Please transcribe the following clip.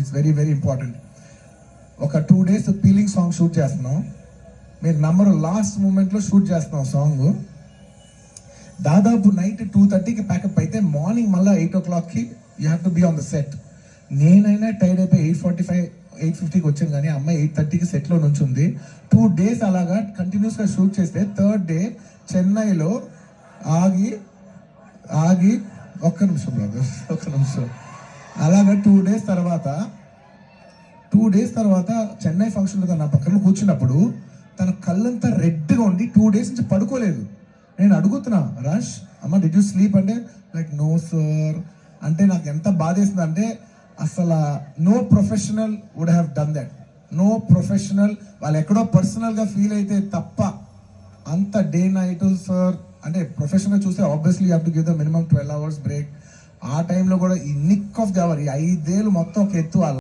It's very very important. ఒక 2 days peeling song shoot చేస్తున్నాం. మీరు నంబరు లాస్ట్ మూమెంట్లో షూట్ చేస్తున్నాం సాంగ్. దాదాపు నైట్ 2:30కి ప్యాకప్ అయితే మార్నింగ్ మళ్ళీ 8 o'clockకి you have to be on the set. నేనైనా టైర్డ్ అయిపోయి 8:45 8:50కి వచ్చాను, కానీ అమ్మాయి 8:30కి సెట్లో నుంచి ఉంది. 2 days అలాగా కంటిన్యూస్గా షూట్ చేస్తే 3rd day చెన్నైలో ఆగి ఒక్క నిమిషం అలాగా 2 days తర్వాత చెన్నై ఫంక్షన్లో తన పక్కన కూర్చున్నప్పుడు తన కళ్ళంతా రెడ్గా ఉండి 2 days నుంచి పడుకోలేదు. నేను అడుగుతున్నా, రష్ అమ్మ డిడ్ యూ స్లీప్ అంటే లైక్ నో సార్ అంటే నాకు ఎంత బాధేస్తుంది అంటే అసలు no professional would have done that. No professional వాళ్ళు ఎక్కడో పర్సనల్గా ఫీల్ అయితే తప్ప అంత డే నైట్ సార్ అంటే ప్రొఫెషనల్ చూస్తే obviously you have to give the minimum 12 hours break. ఆ టైంలో కూడా ఈ నిక్ ఆఫ్ ది అవర్ ఈ 5 ఏళ్ళు మొత్తం ఒక ఎత్తు